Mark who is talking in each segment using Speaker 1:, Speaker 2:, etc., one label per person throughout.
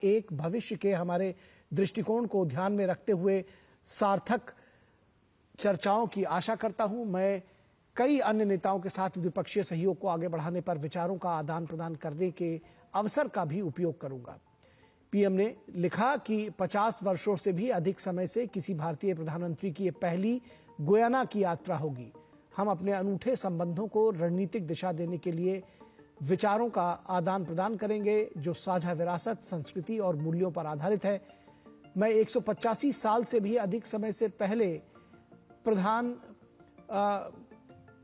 Speaker 1: एक भविष्य के हमारे दृष्टिकोण को ध्यान में रखते हुए सार्थक चर्चाओं की आशा करता हूं। मैं कई अन्य नेताओं के साथ द्विपक्षीय सहयोग को आगे बढ़ाने पर विचारों का आदान प्रदान करने के अवसर का भी उपयोग करूंगा। पीएम ने लिखा कि 50 वर्षों से भी अधिक समय से किसी भारतीय प्रधानमंत्री की ये पहली गुयाना की यात्रा होगी। हम अपने अनूठे संबंधों को रणनीतिक दिशा देने के लिए विचारों का आदान प्रदान करेंगे, जो साझा विरासत, संस्कृति और मूल्यों पर आधारित है। मैं 185 साल से भी अधिक समय से पहले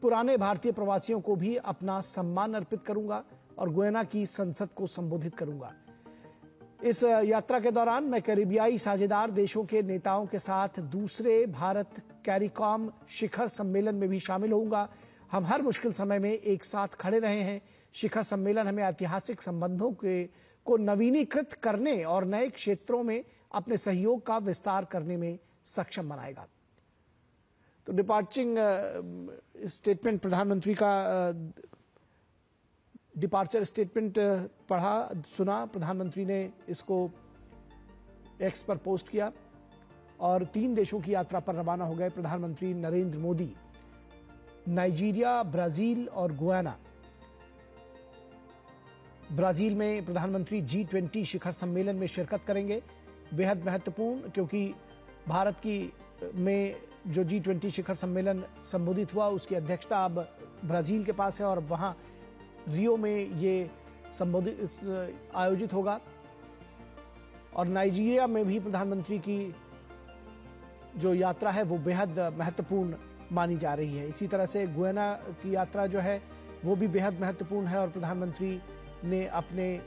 Speaker 1: पुराने भारतीय प्रवासियों को भी अपना सम्मान अर्पित करूंगा और गुयाना की संसद को संबोधित करूंगा। इस यात्रा के दौरान मैं कैरिबियाई साझेदार देशों के नेताओं के साथ दूसरे भारत कैरिकॉम शिखर सम्मेलन में भी शामिल होऊंगा। हम हर मुश्किल समय में एक साथ खड़े रहे हैं। शिखर सम्मेलन हमें ऐतिहासिक संबंधों को नवीनीकृत करने और नए क्षेत्रों में अपने सहयोग का विस्तार करने में सक्षम बनाएगा। तो डिपार्चरिंग स्टेटमेंट, प्रधानमंत्री का डिपार्चर स्टेटमेंट पढ़ा सुना। प्रधानमंत्री ने इसको एक्स पर पोस्ट किया और 3 देशों की यात्रा पर रवाना हो गए प्रधानमंत्री नरेंद्र मोदी। नाइजीरिया, ब्राजील और गुयाना। ब्राजील में प्रधानमंत्री G20 शिखर सम्मेलन में शिरकत करेंगे। बेहद महत्वपूर्ण, क्योंकि भारत में जो G20 शिखर सम्मेलन संबोधित हुआ उसकी अध्यक्षता अब ब्राजील के पास है और वहां रियो में ये आयोजित होगा। और नाइजीरिया में भी प्रधानमंत्री की जो यात्रा है वो बेहद महत्वपूर्ण मानी जा रही है। इसी तरह से गुयाना की यात्रा जो है वो भी बेहद महत्वपूर्ण है और प्रधानमंत्री ने अपने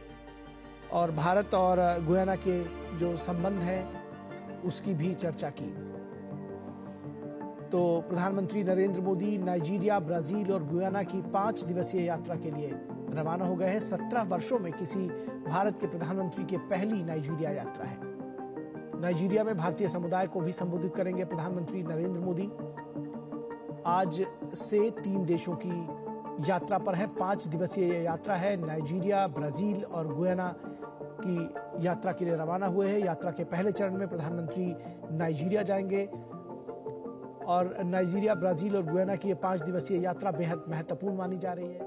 Speaker 1: और भारत और गुयाना के जो संबंध हैं उसकी भी चर्चा की। तो प्रधानमंत्री नरेंद्र मोदी नाइजीरिया, ब्राजील और गुयाना की 5 दिवसीय यात्रा के लिए रवाना हो गए हैं। 17 वर्षों में किसी भारत के प्रधानमंत्री की पहली नाइजीरिया यात्रा है। नाइजीरिया में भारतीय समुदाय को भी संबोधित करेंगे प्रधानमंत्री नरेंद्र मोदी। आज से 3 देशों की यात्रा पर है। 5 दिवसीय यात्रा है। नाइजीरिया, ब्राजील और गुयाना की यात्रा के लिए रवाना हुए हैं। यात्रा के पहले चरण में प्रधानमंत्री नाइजीरिया जाएंगे और नाइजीरिया, ब्राजील और गुयाना की ये 5 दिवसीय यात्रा बेहद महत्वपूर्ण मानी जा रही है।